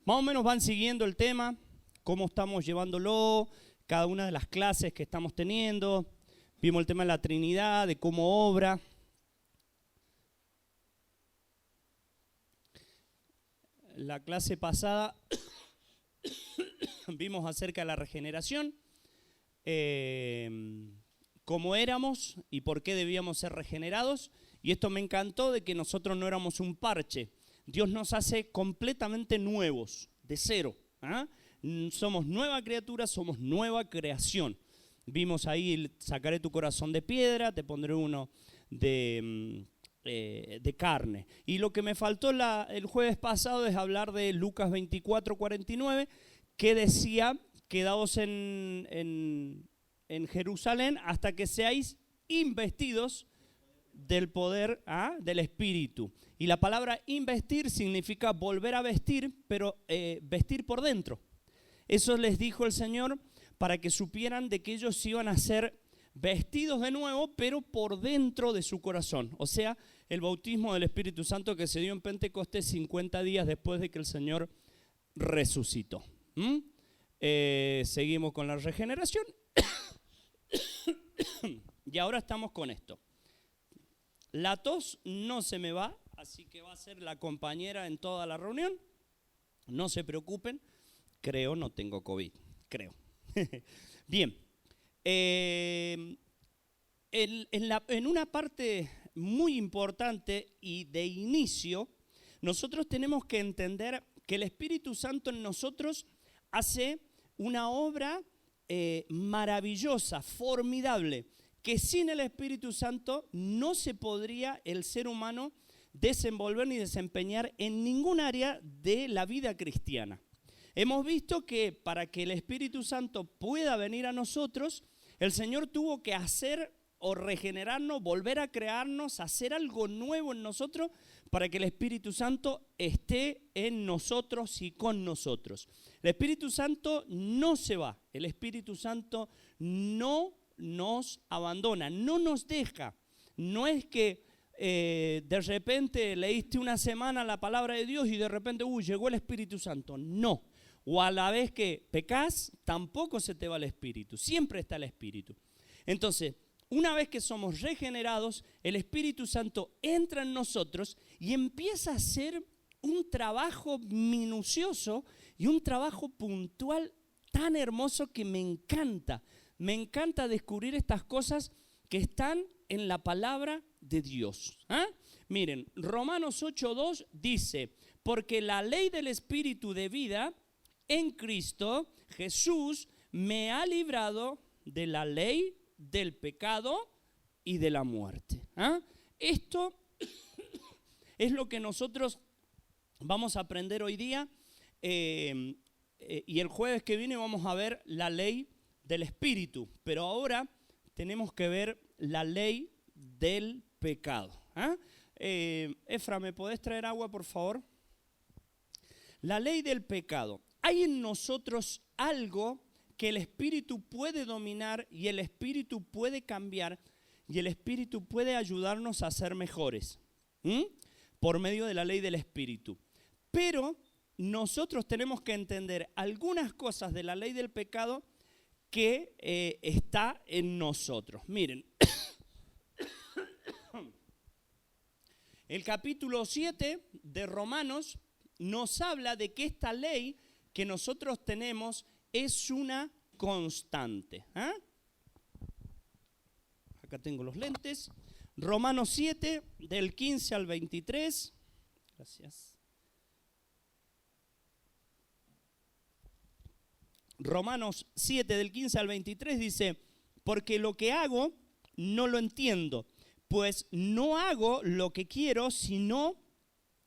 Más o menos van siguiendo el tema, cómo estamos llevándolo, cada una de las clases que estamos teniendo. Vimos el tema de la Trinidad, de cómo obra. La clase pasada vimos acerca de la regeneración, cómo éramos y por qué debíamos ser regenerados. Y esto me encantó, de que nosotros no éramos un parche. Dios nos hace completamente nuevos, de cero. Somos nueva criatura, somos nueva creación. Vimos ahí, sacaré tu corazón de piedra, te pondré uno de carne. Y lo que me faltó el jueves pasado es hablar de Lucas 24:49, que decía: quedaos en Jerusalén hasta que seáis investidos del poder del Espíritu. Y la palabra investir significa volver a vestir, pero vestir por dentro. Eso les dijo el Señor para que supieran de que ellos iban a ser vestidos de nuevo, pero por dentro de su corazón. O sea, el bautismo del Espíritu Santo que se dio en Pentecostés 50 días después de que el Señor resucitó. Seguimos con la regeneración. Y ahora estamos con esto. La tos no se me va, así que va a ser la compañera en toda la reunión. No se preocupen, creo no tengo COVID, creo. Bien, en una parte muy importante y de inicio, nosotros tenemos que entender que el Espíritu Santo en nosotros hace una obra maravillosa, formidable, que sin el Espíritu Santo no se podría el ser humano desenvolver ni desempeñar en ningún área de la vida cristiana. Hemos visto que para que el Espíritu Santo pueda venir a nosotros, el Señor tuvo que hacer o regenerarnos, volver a crearnos, hacer algo nuevo en nosotros para que el Espíritu Santo esté en nosotros y con nosotros. El Espíritu Santo no se va, el Espíritu Santo no nos abandona, no nos deja. No es que de repente leíste una semana la palabra de Dios y de repente llegó el Espíritu Santo. No. O a la vez que pecas, tampoco se te va el Espíritu. Siempre está el Espíritu. Entonces, una vez que somos regenerados, el Espíritu Santo entra en nosotros y empieza a hacer un trabajo minucioso y un trabajo puntual tan hermoso que me encanta. Me encanta descubrir estas cosas que están en la palabra de Dios. Miren, Romanos 8:2 dice: porque la ley del Espíritu de vida en Cristo Jesús me ha librado de la ley del pecado y de la muerte. Esto es lo que nosotros vamos a aprender hoy día, y el jueves que viene vamos a ver la ley del Espíritu, pero ahora tenemos que ver la ley del pecado. Efra, ¿me podés traer agua, por favor? La ley del pecado. Hay en nosotros algo que el Espíritu puede dominar y el Espíritu puede cambiar y el Espíritu puede ayudarnos a ser mejores por medio de la ley del Espíritu. Pero nosotros tenemos que entender algunas cosas de la ley del pecado que está en nosotros. Miren, el capítulo 7 de Romanos nos habla de que esta ley que nosotros tenemos es una constante. Acá tengo los lentes. Romanos 7, del 15 al 23. Gracias. Romanos 7, del 15 al 23 dice: porque lo que hago no lo entiendo, pues no hago lo que quiero, sino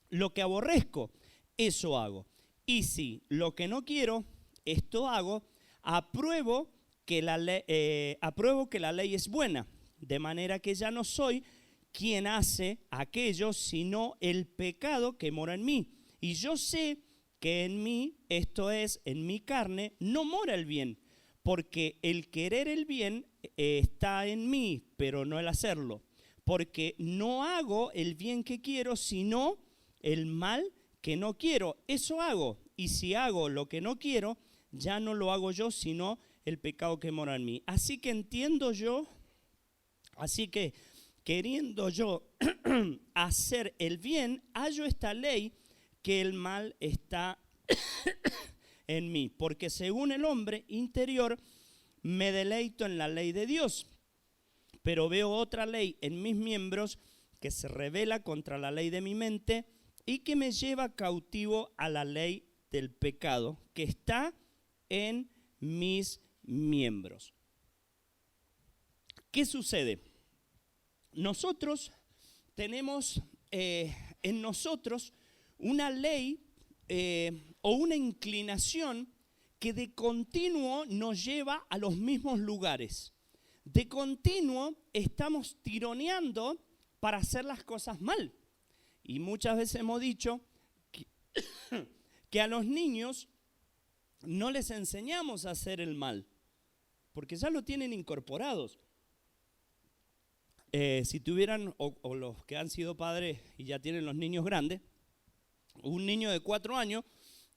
lo que aborrezco, eso hago. Y si lo que no quiero, esto hago, apruebo que la ley es buena, de manera que ya no soy quien hace aquello, sino el pecado que mora en mí. Y yo sé que en mí, esto es, en mi carne, no mora el bien, porque el querer el bien está en mí, pero no el hacerlo. Porque no hago el bien que quiero, sino el mal que no quiero. Eso hago. y si hago lo que no quiero, ya no lo hago yo, sino el pecado que mora en mí. Así que queriendo yo hacer el bien, hallo esta ley que el mal está en mí. Porque según el hombre interior, me deleito en la ley de Dios. Pero veo otra ley en mis miembros que se rebela contra la ley de mi mente y que me lleva cautivo a la ley del pecado que está en mis miembros. ¿Qué sucede? Nosotros tenemos en nosotros una ley o una inclinación que de continuo nos lleva a los mismos lugares. De continuo estamos tironeando para hacer las cosas mal. Y muchas veces hemos dicho que a los niños no les enseñamos a hacer el mal, porque ya lo tienen incorporados. Si tuvieran, o los que han sido padres y ya tienen los niños grandes, un niño de 4 años,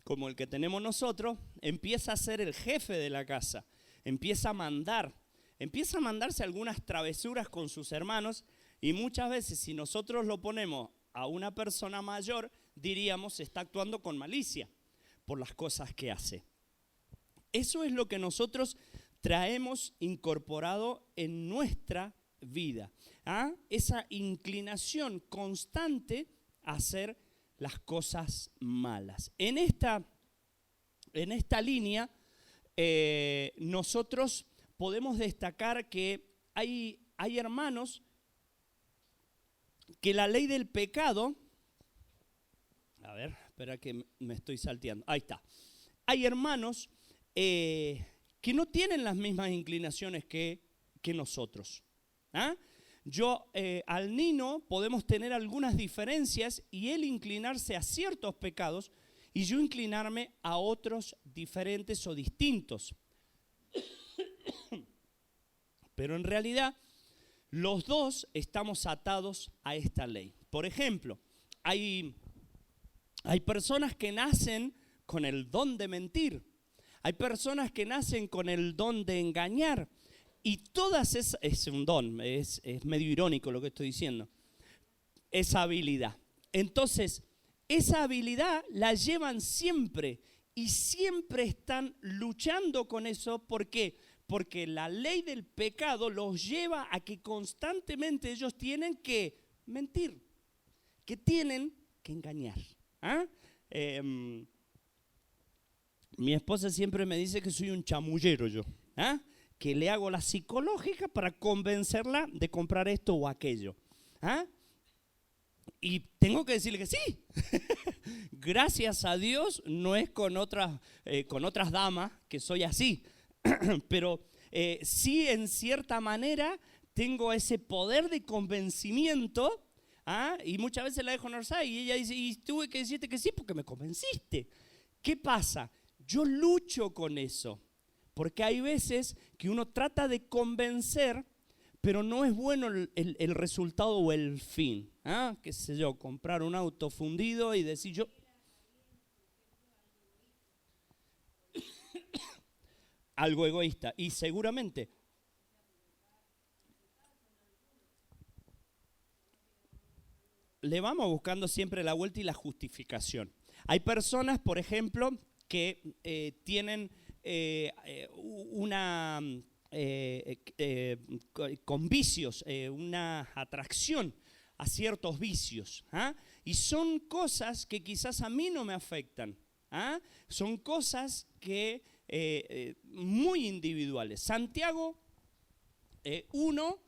como el que tenemos nosotros, empieza a ser el jefe de la casa, empieza a mandarse algunas travesuras con sus hermanos, y muchas veces si nosotros lo ponemos a una persona mayor, diríamos está actuando con malicia por las cosas que hace. Eso es lo que nosotros traemos incorporado en nuestra vida. Esa inclinación constante a hacer las cosas malas. En esta línea, nosotros podemos destacar que hay hermanos que la ley del pecado, a ver, espera que me estoy salteando, ahí está. Hay hermanos que no tienen las mismas inclinaciones que nosotros. Al Nino podemos tener algunas diferencias y él inclinarse a ciertos pecados y yo inclinarme a otros diferentes o distintos. Pero en realidad los dos estamos atados a esta ley. Por ejemplo, hay personas que nacen con el don de mentir. Hay personas que nacen con el don de engañar. Y todas esas, es un don, es medio irónico lo que estoy diciendo, esa habilidad. Entonces, esa habilidad la llevan siempre y siempre están luchando con eso. ¿Por qué? Porque la ley del pecado los lleva a que constantemente ellos tienen que mentir, que tienen que engañar. Mi esposa siempre me dice que soy un chamullero yo, que le hago la psicológica para convencerla de comprar esto o aquello. Y tengo que decirle que sí. Gracias a Dios no es con otras damas que soy así. Pero sí, en cierta manera, tengo ese poder de convencimiento. Y muchas veces la dejo en Orsay y ella dice, y tuve que decirte que sí porque me convenciste. ¿Qué pasa? Yo lucho con eso. Porque hay veces que uno trata de convencer, pero no es bueno el resultado o el fin. Qué sé yo, comprar un auto fundido y decir yo... algo egoísta. Y seguramente... le vamos buscando siempre la vuelta y la justificación. Hay personas, por ejemplo, que tienen... con vicios, una atracción a ciertos vicios, y son cosas que quizás a mí no me afectan, son cosas que muy individuales. Santiago 1,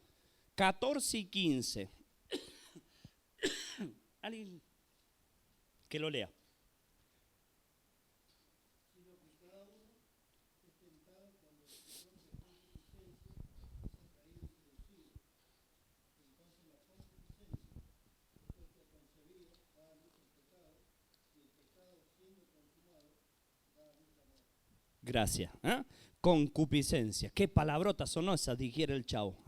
14 y 15. Alguien que lo lea. Gracias. Concupiscencia. Qué palabrotas son esas, dijera el Chavo.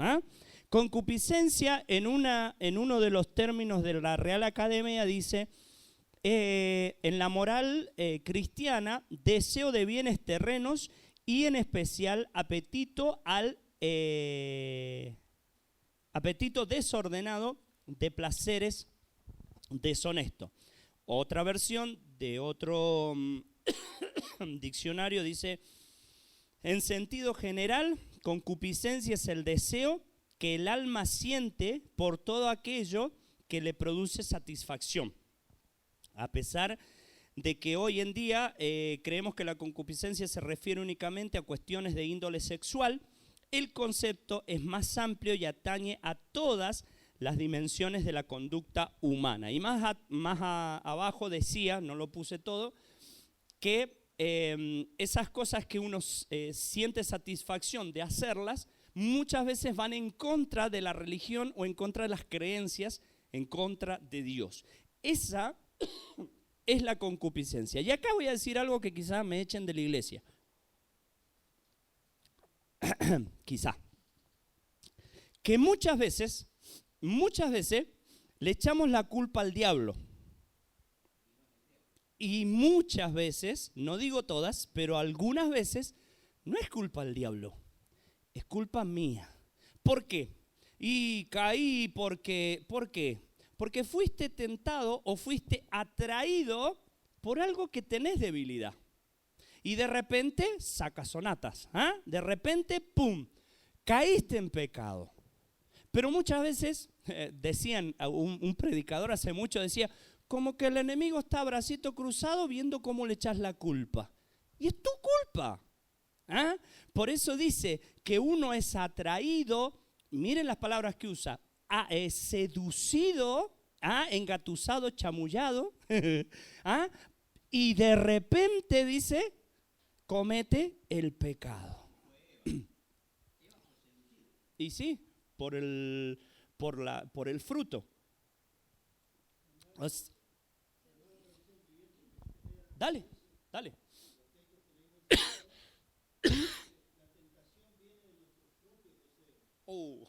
Concupiscencia en uno de los términos de la Real Academia dice en la moral cristiana, deseo de bienes terrenos y en especial apetito desordenado de placeres deshonestos. Otra versión de otro diccionario dice, en sentido general, concupiscencia es el deseo que el alma siente por todo aquello que le produce satisfacción. A pesar de que hoy en día creemos que la concupiscencia se refiere únicamente a cuestiones de índole sexual, el concepto es más amplio y atañe a todas las dimensiones de la conducta humana. Y abajo decía, no lo puse todo, que esas cosas que uno siente satisfacción de hacerlas, muchas veces van en contra de la religión o en contra de las creencias, en contra de Dios. Esa es la concupiscencia. Y acá voy a decir algo que quizás me echen de la iglesia. Quizá. Que muchas veces le echamos la culpa al diablo. Y muchas veces, no digo todas, pero algunas veces, no es culpa del diablo, es culpa mía. ¿Por qué? Y caí ¿por qué? Porque fuiste tentado o fuiste atraído por algo que tenés debilidad. Y de repente sacas sonatas, de repente, ¡pum!, caíste en pecado. Pero muchas veces, decían, un predicador hace mucho decía, como que el enemigo está a bracito cruzado viendo cómo le echas la culpa. Y es tu culpa. Por eso dice que uno es atraído, miren las palabras que usa, es seducido, engatusado, chamullado, y de repente dice, comete el pecado. Y sí, por el fruto. Dale. Oh.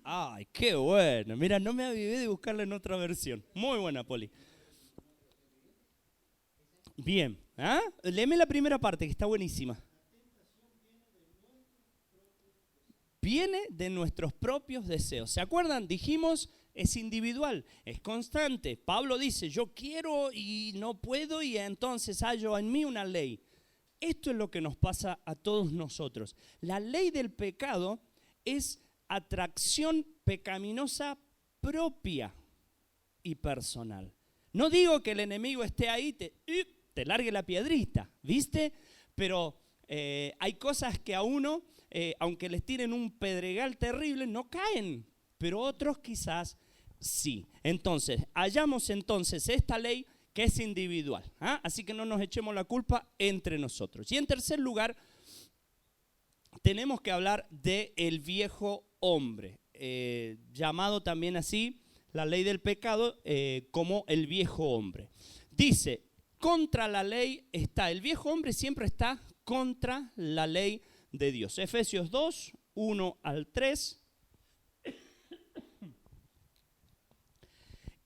Ay, qué bueno. Mira, no me avivé de buscarla en otra versión. Muy buena, Poli. Bien. Léeme la primera parte, que está buenísima. Viene de nuestros propios deseos. ¿Se acuerdan? Dijimos, es individual, es constante. Pablo dice, yo quiero y no puedo y entonces hallo en mí una ley. Esto es lo que nos pasa a todos nosotros. La ley del pecado es atracción pecaminosa propia y personal. No digo que el enemigo esté ahí, te largue la piedrita, ¿viste? Pero hay cosas que a uno, aunque les tiren un pedregal terrible, no caen, pero otros quizás sí. Entonces, hallamos entonces esta ley que es individual, así que no nos echemos la culpa entre nosotros. Y en tercer lugar, tenemos que hablar del viejo hombre, llamado también así, la ley del pecado, como el viejo hombre. Dice, contra la ley está, el viejo hombre siempre está contra la ley de Dios. Efesios 2, 1 al 3.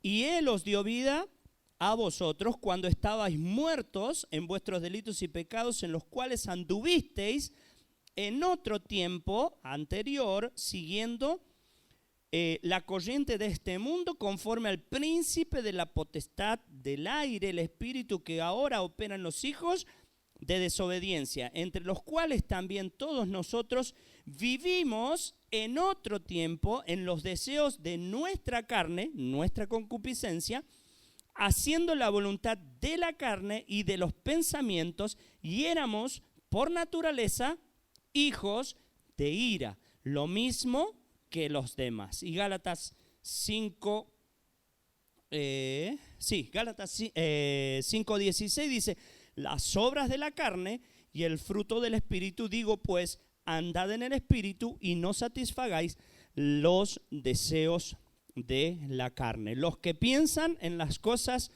Y Él os dio vida a vosotros cuando estabais muertos en vuestros delitos y pecados, en los cuales anduvisteis en otro tiempo anterior, siguiendo la corriente de este mundo, conforme al príncipe de la potestad del aire, el espíritu que ahora opera en los hijos de desobediencia, entre los cuales también todos nosotros vivimos en otro tiempo en los deseos de nuestra carne, nuestra concupiscencia, haciendo la voluntad de la carne y de los pensamientos, y éramos por naturaleza hijos de ira, lo mismo que los demás. Y Gálatas 5:16 dice, las obras de la carne y el fruto del espíritu, digo pues, andad en el espíritu y no satisfagáis los deseos de la carne. Los que piensan en las cosas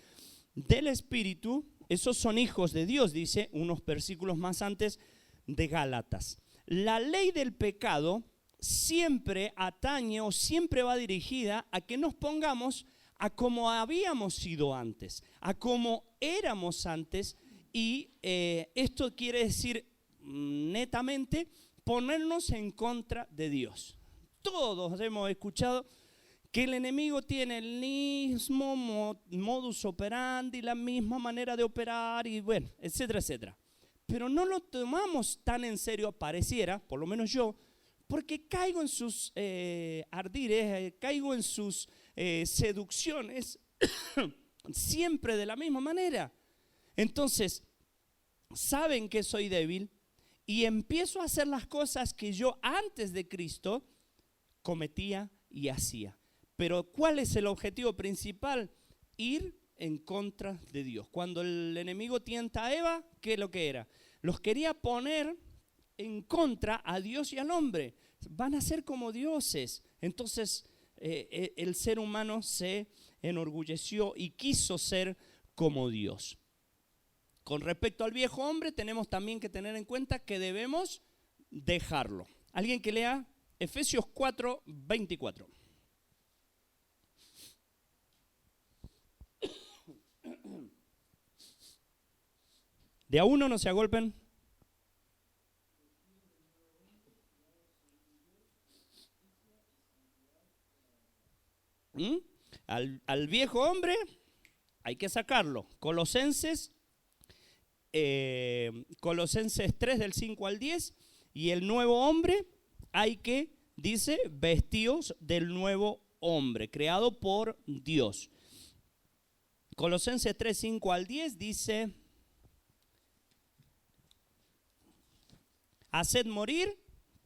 del espíritu, esos son hijos de Dios, dice unos versículos más antes de Gálatas. La ley del pecado siempre atañe o siempre va dirigida a que nos pongamos a como habíamos sido antes, a como éramos antes, y esto quiere decir netamente ponernos en contra de Dios. Todos hemos escuchado que el enemigo tiene el mismo modus operandi, la misma manera de operar y bueno, etcétera, etcétera. Pero no lo tomamos tan en serio, pareciera, por lo menos yo, porque caigo en sus ardires, caigo en sus seducciones siempre de la misma manera. Entonces, saben que soy débil y empiezo a hacer las cosas que yo antes de Cristo cometía y hacía. Pero ¿cuál es el objetivo principal? Ir en contra de Dios. Cuando el enemigo tienta a Eva, ¿qué es lo que era? Los quería poner en contra a Dios y al hombre. Van a ser como dioses. Entonces el ser humano se enorgulleció y quiso ser como Dios. Con respecto al viejo hombre, tenemos también que tener en cuenta que debemos dejarlo. Alguien que lea Efesios 4, 24. De a uno no se agolpen. Al viejo hombre hay que sacarlo. Colosenses 3 del 5 al 10. Y el nuevo hombre hay que, dice, vestíos del nuevo hombre, creado por Dios. Colosenses 3, 5 al 10 dice: haced morir,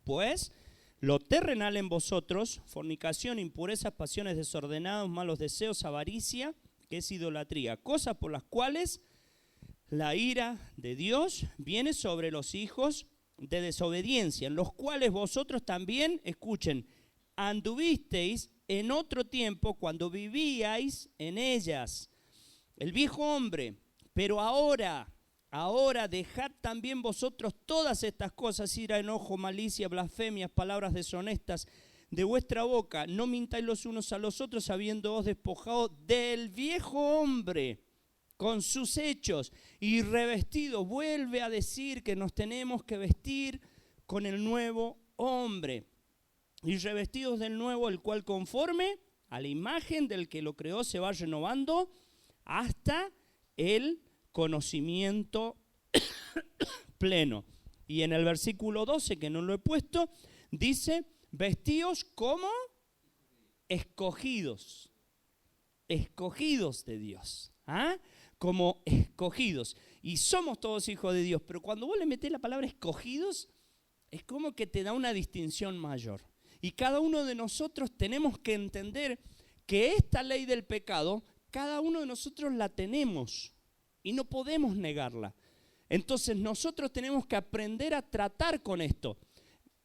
pues, lo terrenal en vosotros, fornicación, impurezas, pasiones desordenadas, malos deseos, avaricia, que es idolatría, cosas por las cuales la ira de Dios viene sobre los hijos de desobediencia, en los cuales vosotros también, escuchen, anduvisteis en otro tiempo cuando vivíais en ellas. El viejo hombre, pero ahora dejad también vosotros todas estas cosas: ira, enojo, malicia, blasfemias, palabras deshonestas de vuestra boca. No mintáis los unos a los otros, habiéndoos despojado del viejo hombre con sus hechos y revestidos. Vuelve a decir que nos tenemos que vestir con el nuevo hombre y revestidos del nuevo, el cual conforme a la imagen del que lo creó se va renovando hasta el conocimiento pleno. Y en el versículo 12, que no lo he puesto, dice: vestíos como escogidos de Dios, como escogidos. Y somos todos hijos de Dios, pero cuando vos le metés la palabra escogidos, es como que te da una distinción mayor. Y cada uno de nosotros tenemos que entender que esta ley del pecado, cada uno de nosotros la tenemos y no podemos negarla. Entonces nosotros tenemos que aprender a tratar con esto.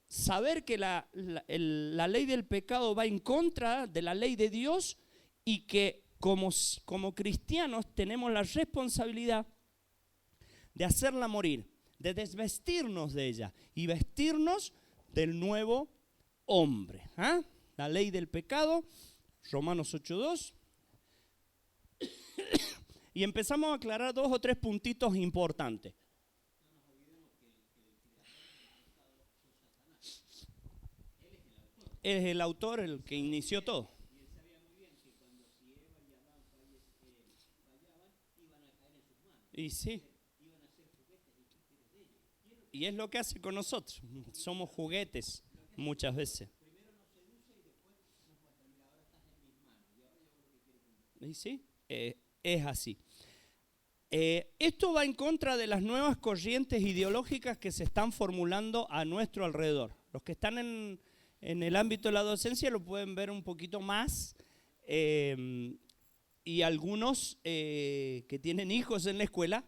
Saber que la ley del pecado va en contra de la ley de Dios y que como cristianos tenemos la responsabilidad de hacerla morir, de desvestirnos de ella y vestirnos del nuevo hombre. La ley del pecado, Romanos 8:2. Y empezamos a aclarar 2 o 3 puntitos importantes. Es el autor el que inició todo. Y sí. Y es lo que hace con nosotros. Somos juguetes muchas veces. Y sí, es así. Esto va en contra de las nuevas corrientes ideológicas que se están formulando a nuestro alrededor. Los que están en el ámbito de la docencia lo pueden ver un poquito más. Y algunos que tienen hijos en la escuela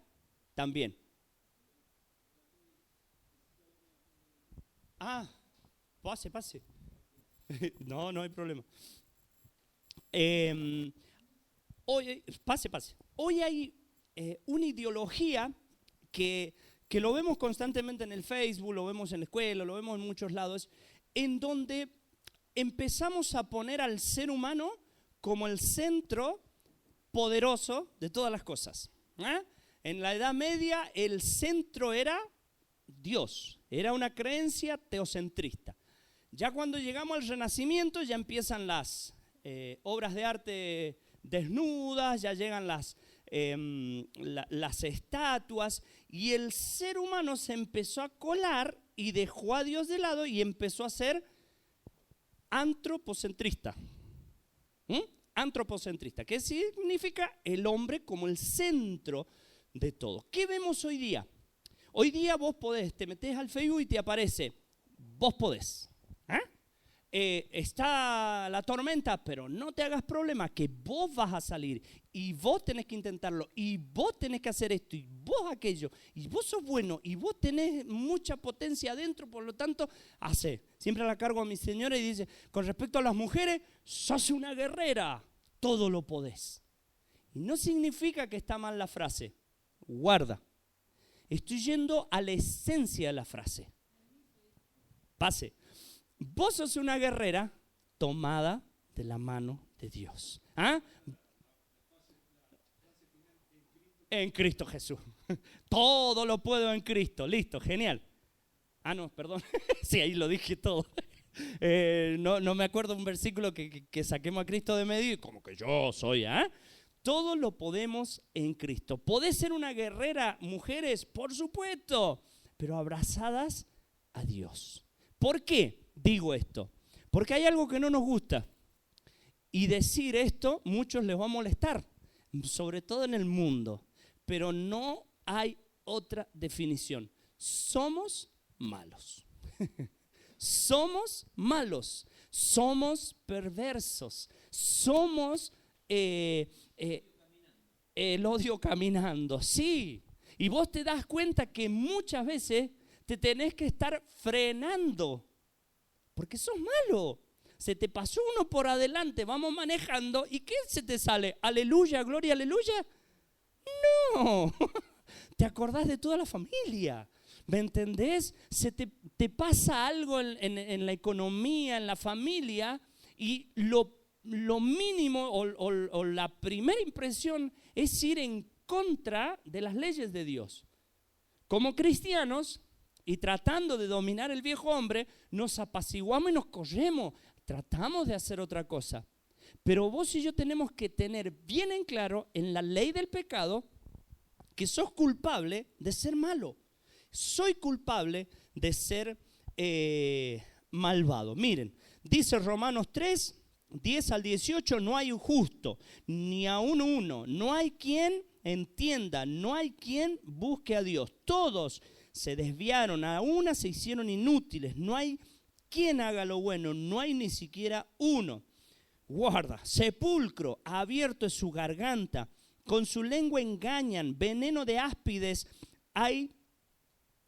también. Pase. No hay problema. Hoy, pase. Hoy hay una ideología que que lo vemos constantemente en el Facebook, lo vemos en la escuela, lo vemos en muchos lados, en donde empezamos a poner al ser humano como el centro poderoso de todas las cosas. En la Edad Media el centro era Dios, era una creencia teocentrista. Ya cuando llegamos al Renacimiento ya empiezan las obras de arte desnudas, ya llegan las estatuas, y el ser humano se empezó a colar y dejó a Dios de lado y empezó a ser antropocentrista. Antropocentrista, ¿qué significa? El hombre como el centro de todo. ¿Qué vemos hoy día? Hoy día vos podés, te metés al Facebook y te aparece, vos podés. Está la tormenta, pero no te hagas problema, que vos vas a salir y vos tenés que intentarlo y vos tenés que hacer esto y vos aquello y vos sos bueno y vos tenés mucha potencia adentro, por lo tanto, hacé. Siempre la cargo a mi señora y dice, con respecto a las mujeres, sos una guerrera, todo lo podés. Y no significa que está mal la frase, guarda. Estoy yendo a la esencia de la frase. Pase. Vos sos una guerrera tomada de la mano de Dios. En Cristo Jesús. Todo lo puedo en Cristo. Listo, genial. No, perdón. Sí, ahí lo dije todo. No me acuerdo un versículo que saquemos a Cristo de medio y como que yo soy. Todo lo podemos en Cristo. ¿Podés ser una guerrera, mujeres? Por supuesto, pero abrazadas a Dios. ¿Por qué digo esto? Porque hay algo que no nos gusta. Y decir esto, muchos les va a molestar, sobre todo en el mundo. Pero no hay otra definición. Somos malos. Somos malos. Somos perversos. Somos el odio caminando. Sí. Y vos te das cuenta que muchas veces te tenés que estar frenando. Porque sos malo. Se te pasó uno por adelante, vamos manejando, ¿y qué se te sale? ¿Aleluya, gloria, aleluya? No. Te acordás de toda la familia. ¿Me entendés? Te pasa algo en la economía, en la familia, y lo mínimo o la primera impresión es ir en contra de las leyes de Dios. Como cristianos, y tratando de dominar el viejo hombre, nos apaciguamos y nos corremos. Tratamos de hacer otra cosa. Pero vos y yo tenemos que tener bien en claro en la ley del pecado que sos culpable de ser malo. Soy culpable de ser malvado. Miren, dice Romanos 3, 10 al 18, no hay un justo, ni aún uno. No hay quien entienda, no hay quien busque a Dios. Todos se desviaron, a una se hicieron inútiles. No hay quien haga lo bueno, no hay ni siquiera uno. Guarda, sepulcro abierto es su garganta, con su lengua engañan, veneno de áspides hay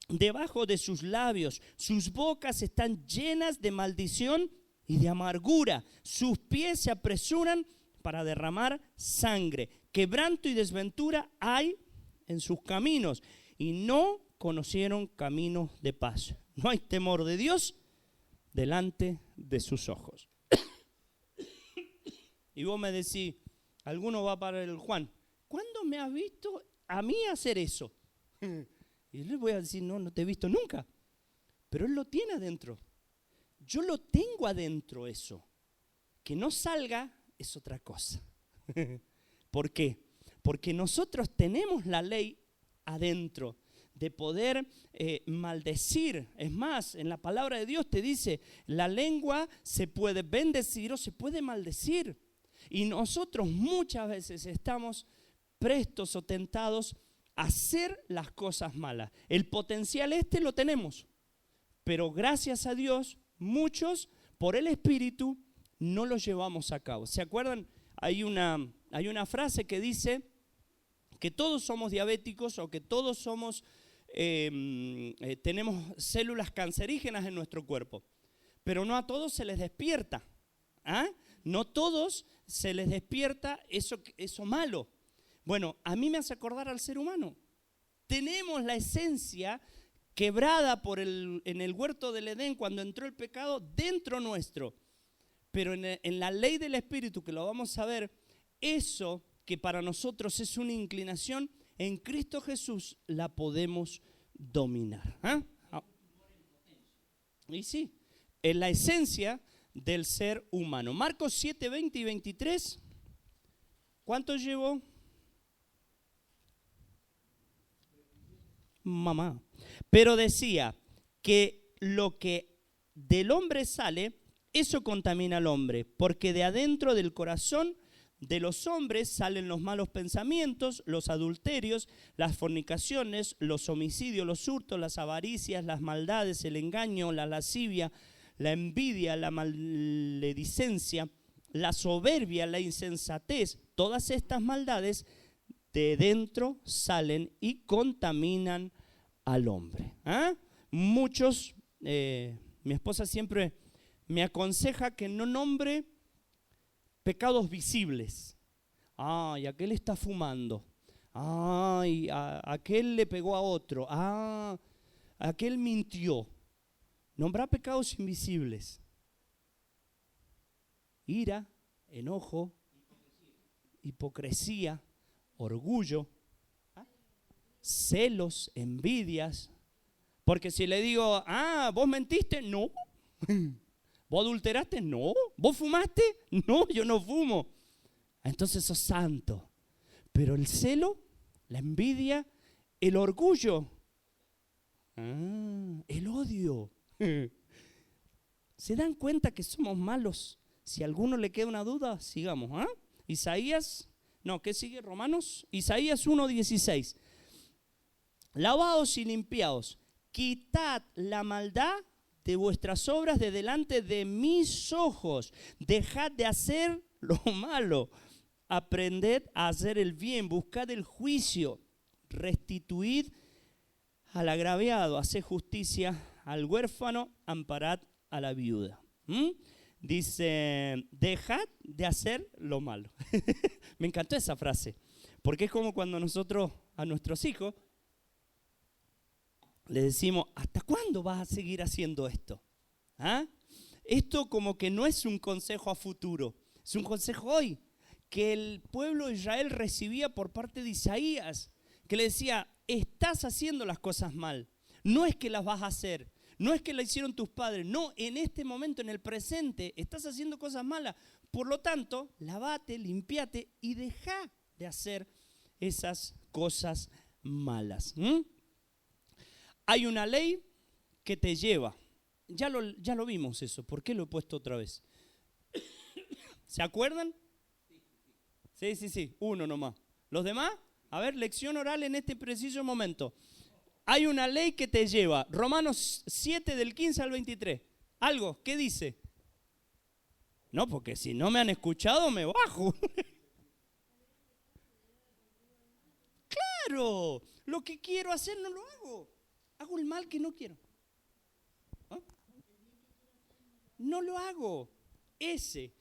debajo de sus labios, sus bocas están llenas de maldición y de amargura, sus pies se apresuran para derramar sangre, quebranto y desventura hay en sus caminos y no conocieron caminos de paz. No hay temor de Dios delante de sus ojos. Y vos me decís, alguno va para el Juan, ¿cuándo me has visto a mí hacer eso? Y le voy a decir, no te he visto nunca. Pero él lo tiene adentro. Yo lo tengo adentro eso. Que no salga es otra cosa. ¿Por qué? Porque nosotros tenemos la ley adentro de poder maldecir. Es más, en la palabra de Dios te dice, la lengua se puede bendecir o se puede maldecir. Y nosotros muchas veces estamos prestos o tentados a hacer las cosas malas. El potencial lo tenemos, pero gracias a Dios, muchos por el Espíritu no lo llevamos a cabo. ¿Se acuerdan? Hay una frase que dice que todos somos diabéticos o que todos somos tenemos células cancerígenas en nuestro cuerpo, pero no a todos se les despierta. No todos se les despierta eso malo. Bueno, a mí me hace acordar al ser humano. tenemos la esencia quebrada en el huerto del Edén cuando entró el pecado dentro nuestro. Pero en la ley del Espíritu, que lo vamos a ver, eso que para nosotros es una inclinación, en Cristo Jesús la podemos dominar. Y sí, es la esencia del ser humano. Marcos 7, 20 y 23. ¿Cuánto llevo? Mamá. Pero decía que lo que del hombre sale, eso contamina al hombre, porque de adentro del corazón de los hombres salen los malos pensamientos, los adulterios, las fornicaciones, los homicidios, los hurtos, las avaricias, las maldades, el engaño, la lascivia, la envidia, la maledicencia, la soberbia, la insensatez. Todas estas maldades de dentro salen y contaminan al hombre. Muchos, mi esposa siempre me aconseja que no nombre pecados visibles. Ay, aquel está fumando. Ay, aquel le pegó a otro. Aquel mintió. Nombra pecados invisibles. Ira, enojo, hipocresía, orgullo, celos, envidias. Porque si le digo, ¿vos mentiste? No. ¿Vos adulteraste? No. ¿Vos fumaste? No, yo no fumo. Entonces sos santo. Pero el celo, la envidia, el orgullo, el odio. ¿Se dan cuenta que somos malos? Si a alguno le queda una duda, sigamos. Isaías, ¿qué sigue? Romanos. Isaías 1:16. Lavaos y limpiaos, quitad la maldad de vuestras obras de delante de mis ojos. Dejad de hacer lo malo. Aprended a hacer el bien. Buscad el juicio. Restituid al agraviado. Haced justicia al huérfano. Amparad a la viuda. Dice, dejad de hacer lo malo. Me encantó esa frase. Porque es como cuando nosotros a nuestros hijos le decimos, ¿hasta cuándo vas a seguir haciendo esto? Esto como que no es un consejo a futuro, es un consejo hoy, que el pueblo de Israel recibía por parte de Isaías, que le decía, estás haciendo las cosas mal, no es que las vas a hacer, no es que la hicieron tus padres, no, en este momento, en el presente, estás haciendo cosas malas, por lo tanto, lavate, limpiate y deja de hacer esas cosas malas. Hay una ley que te lleva. Ya lo vimos eso. ¿Por qué lo he puesto otra vez? ¿Se acuerdan? Sí. Uno nomás. ¿Los demás? A ver, lección oral en este preciso momento. Hay una ley que te lleva. Romanos 7 del 15 al 23. ¿Algo? ¿Qué dice? No, porque si no me han escuchado me bajo. Claro. Lo que quiero hacer no lo hago. Hago el mal que no quiero. No lo hago. Ese.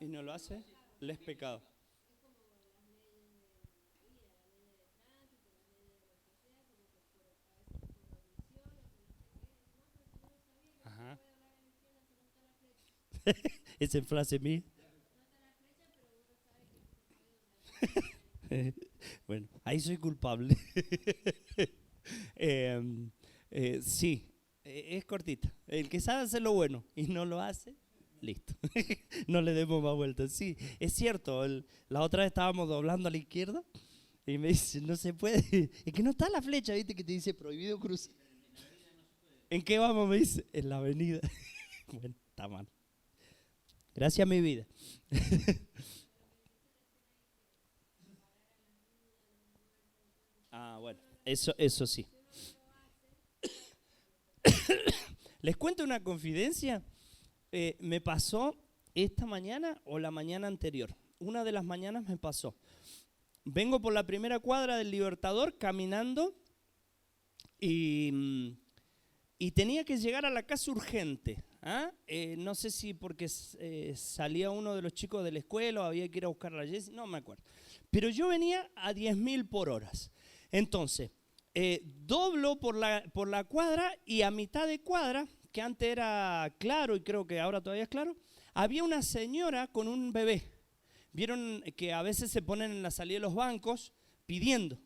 Y no lo hace, le es pecado. Ajá. Esa es frase mía. Bueno, ahí soy culpable. Sí, es cortita. El que sabe hacer lo bueno y no lo hace, listo. No le demos más vueltas. Sí, es cierto. La otra vez estábamos doblando a la izquierda y me dice, no se puede. Es que no está la flecha, ¿viste? Que te dice prohibido cruzar. ¿En qué vamos? Me dice, en la avenida. Bueno, está mal. Gracias a mi vida. Bueno, eso sí. Les cuento una confidencia. Me pasó esta mañana o la mañana anterior. Una de las mañanas me pasó. Vengo por la primera cuadra del Libertador caminando y y tenía que llegar a la casa urgente. No sé si porque salía uno de los chicos de la escuela o había que ir a buscar a la Jessie, no me acuerdo. Pero yo venía a 10.000 por hora. Entonces, doblo por la cuadra y a mitad de cuadra, que antes era Claro y creo que ahora todavía es Claro, había una señora con un bebé. Vieron que a veces se ponen en la salida de los bancos pidiendo.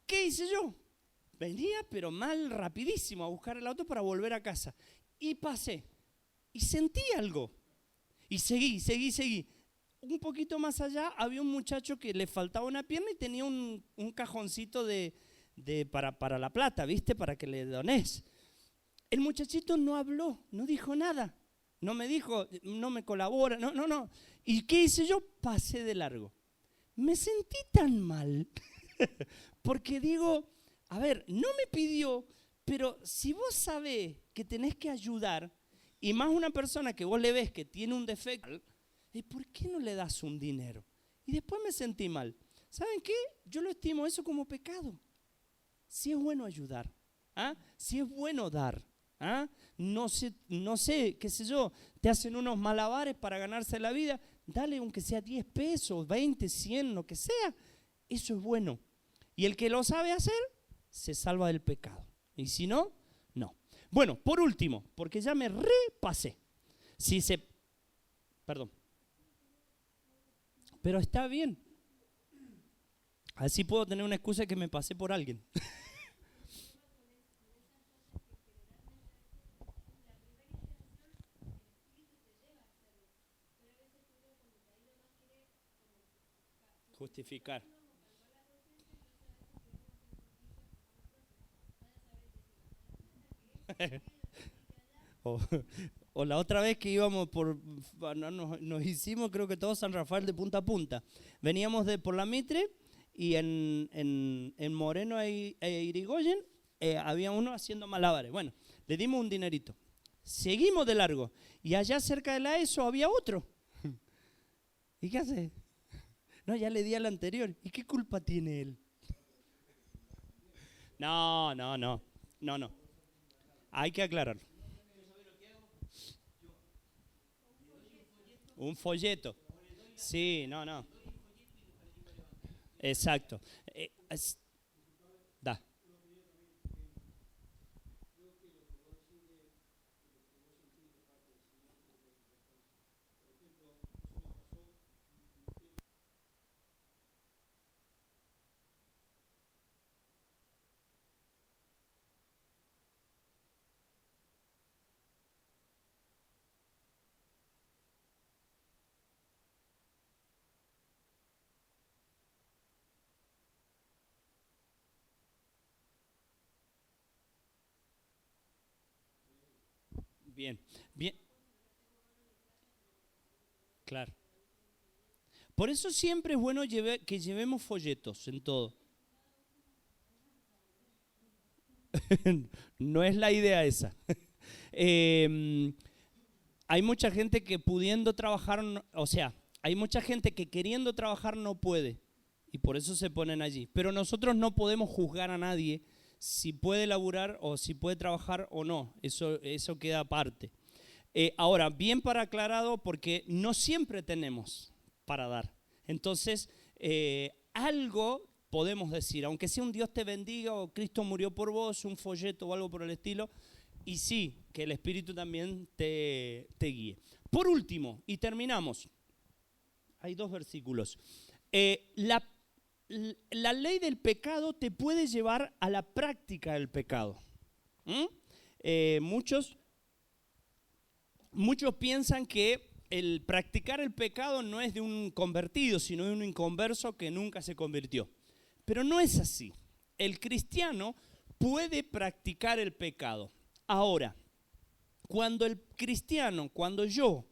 ¿Qué hice yo? Venía pero mal rapidísimo a buscar el auto para volver a casa. Y pasé. Y sentí algo. Y seguí. Un poquito más allá había un muchacho que le faltaba una pierna y tenía un cajoncito para la plata, ¿viste? Para que le dones. El muchachito no habló, no dijo nada. No me dijo, no me colabora, no. ¿Y qué hice yo? Pasé de largo. Me sentí tan mal, porque digo, a ver, no me pidió, pero si vos sabés que tenés que ayudar, y más una persona que vos le ves que tiene un defecto, ¿por qué no le das un dinero? Y después me sentí mal. ¿Saben qué? Yo lo estimo eso como pecado. Si es bueno ayudar, si es bueno dar. No sé, qué sé yo, te hacen unos malabares para ganarse la vida, dale aunque sea 10 pesos, 20, 100, lo que sea, eso es bueno. Y el que lo sabe hacer, se salva del pecado. Y si no, no. Bueno, por último, porque ya me repasé. Perdón. Pero está bien. Así puedo tener una excusa que me pasé por alguien. Justificar. o la otra vez que íbamos nos hicimos creo que todo San Rafael de punta a punta. Veníamos por la Mitre y en Moreno e Irigoyen había uno haciendo malabares. Bueno, le dimos un dinerito. Seguimos de largo y allá cerca de la ESO había otro. ¿Y qué hace? No, ya le di al anterior. ¿Y qué culpa tiene él? No. Hay que aclararlo. Un folleto. Sí, no. Exacto. Da. Bien. Claro. Por eso siempre es bueno que llevemos folletos en todo. No es la idea esa. Hay mucha gente que pudiendo trabajar, hay mucha gente que queriendo trabajar no puede y por eso se ponen allí. Pero nosotros no podemos juzgar a nadie si puede laburar o si puede trabajar o no. Eso queda aparte. Ahora, bien para aclarado, porque no siempre tenemos para dar. Entonces, algo podemos decir, aunque sea un Dios te bendiga o Cristo murió por vos, un folleto o algo por el estilo, y sí, que el Espíritu también te guíe. Por último, y terminamos, hay 2 versículos. La ley del pecado te puede llevar a la práctica del pecado. Muchos piensan que el practicar el pecado no es de un convertido, sino de un inconverso que nunca se convirtió. Pero no es así. El cristiano puede practicar el pecado. Ahora, cuando yo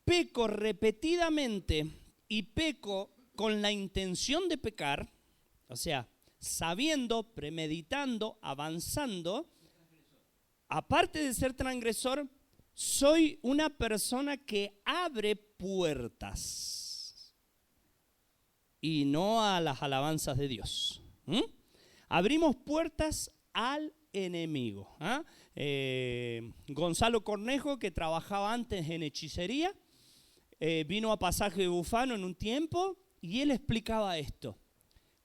peco repetidamente y peco con la intención de pecar, o sea, sabiendo, premeditando, avanzando, aparte de ser transgresor, soy una persona que abre puertas y no a las alabanzas de Dios. Abrimos puertas al enemigo. Gonzalo Cornejo, que trabajaba antes en hechicería, vino a Pasaje de Bufano en un tiempo y él explicaba esto.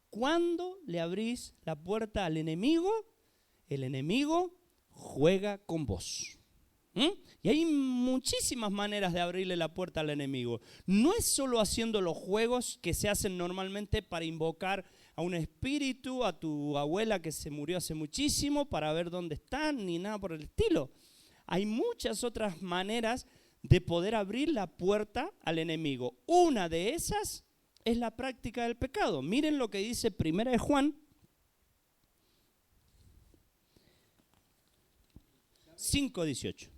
Cuando le abrís la puerta al enemigo, el enemigo juega con vos. Y hay muchísimas maneras de abrirle la puerta al enemigo. No es solo haciendo los juegos que se hacen normalmente para invocar a un espíritu, a tu abuela que se murió hace muchísimo, para ver dónde están, ni nada por el estilo. Hay muchas otras maneras de poder abrir la puerta al enemigo. Una de esas es la práctica del pecado. Miren lo que dice 1 de Juan 5:18.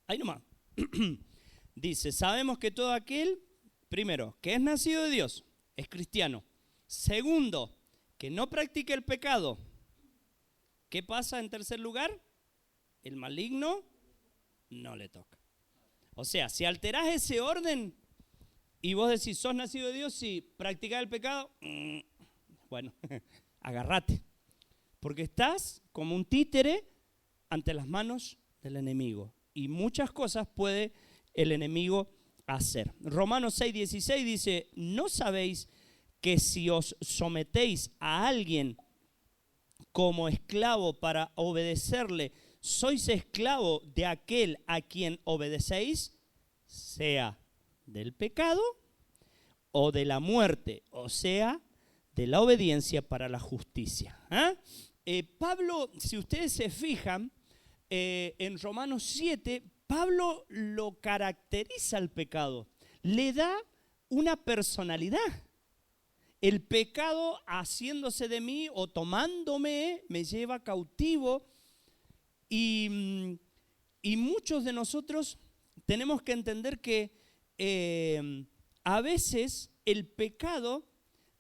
Ahí nomás. Dice, sabemos que todo aquel, primero, que es nacido de Dios, es cristiano. Segundo, que no practique el pecado. ¿Qué pasa en tercer lugar? El maligno no le toca. O sea, si alterás ese orden y vos decís, sos nacido de Dios y practicás el pecado, bueno, agárrate. Porque estás como un títere ante las manos del enemigo. Y muchas cosas puede el enemigo hacer. Romanos 6:16 dice, ¿no sabéis que si os sometéis a alguien como esclavo para obedecerle, sois esclavo de aquel a quien obedecéis, sea del pecado o de la muerte, o sea, de la obediencia para la justicia? Pablo, si ustedes se fijan, en Romanos 7, Pablo lo caracteriza al pecado, le da una personalidad. El pecado haciéndose de mí o tomándome me lleva cautivo y muchos de nosotros tenemos que entender que a veces el pecado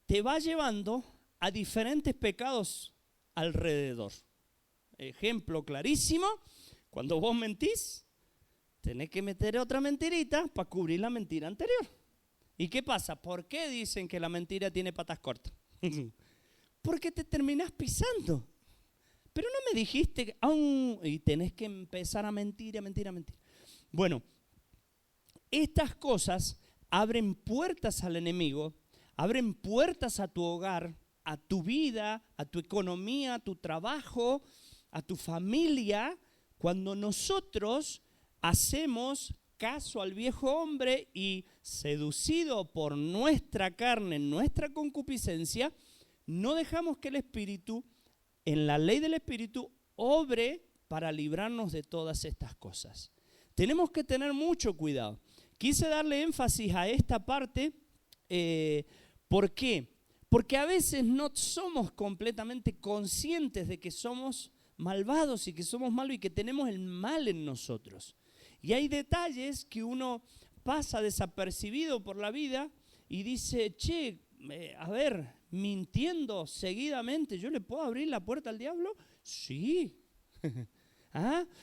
te va llevando a diferentes pecados alrededor. Ejemplo clarísimo, cuando vos mentís, tenés que meter otra mentirita para cubrir la mentira anterior. ¿Y qué pasa? ¿Por qué dicen que la mentira tiene patas cortas? Porque te terminás pisando. Pero no me dijiste, y tenés que empezar a mentir, a mentir, a mentir. Bueno, estas cosas abren puertas al enemigo, abren puertas a tu hogar, a tu vida, a tu economía, a tu trabajo, a tu familia, cuando nosotros hacemos caso al viejo hombre y seducido por nuestra carne, nuestra concupiscencia, no dejamos que el Espíritu, en la ley del Espíritu, obre para librarnos de todas estas cosas. Tenemos que tener mucho cuidado. Quise darle énfasis a esta parte. ¿Por qué? Porque a veces no somos completamente conscientes de que somos malvados y que somos malos y que tenemos el mal en nosotros. Y hay detalles que uno pasa desapercibido por la vida y dice, a ver, mintiendo seguidamente, ¿yo le puedo abrir la puerta al diablo? Sí.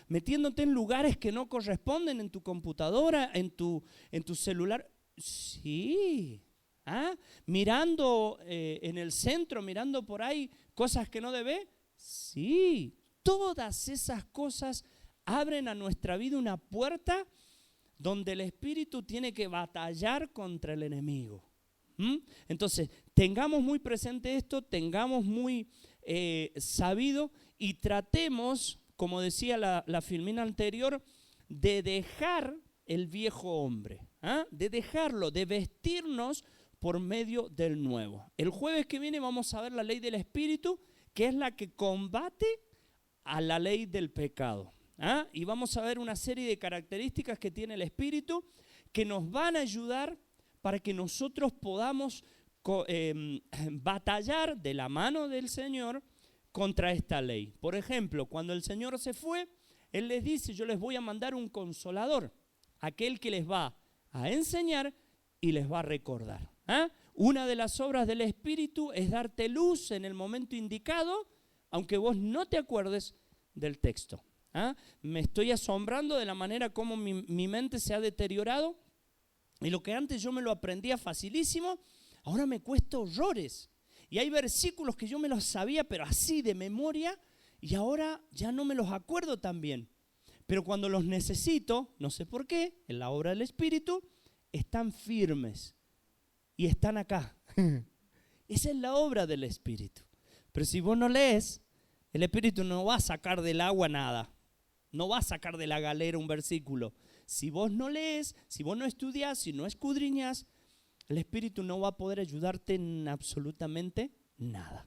Metiéndote en lugares que no corresponden en tu computadora, en tu celular. Sí. Mirando en el centro, mirando por ahí cosas que no debe. Sí. Todas esas cosas abren a nuestra vida una puerta donde el Espíritu tiene que batallar contra el enemigo. Entonces, tengamos muy presente esto, tengamos muy sabido y tratemos, como decía la filmina anterior, de dejar el viejo hombre, de dejarlo, de vestirnos por medio del nuevo. El jueves que viene vamos a ver la ley del Espíritu, que es la que combate a la ley del pecado. Y vamos a ver una serie de características que tiene el Espíritu que nos van a ayudar para que nosotros podamos batallar de la mano del Señor contra esta ley. Por ejemplo, cuando el Señor se fue, Él les dice, yo les voy a mandar un consolador, aquel que les va a enseñar y les va a recordar. Una de las obras del Espíritu es darte luz en el momento indicado, aunque vos no te acuerdes del texto. ¿Ah? Me estoy asombrando de la manera como mi mente se ha deteriorado. Y lo que antes yo me lo aprendía facilísimo, ahora me cuesta horrores. Y hay versículos que yo me los sabía, pero así de memoria, y ahora ya no me los acuerdo tan bien. Pero cuando los necesito, no sé por qué, en la obra del Espíritu, están firmes y están acá. Esa es la obra del Espíritu. Pero si vos no lees, el Espíritu no va a sacar del agua nada. No va a sacar de la galera un versículo. Si vos no lees, si vos no estudias, si no escudriñas, el Espíritu no va a poder ayudarte en absolutamente nada.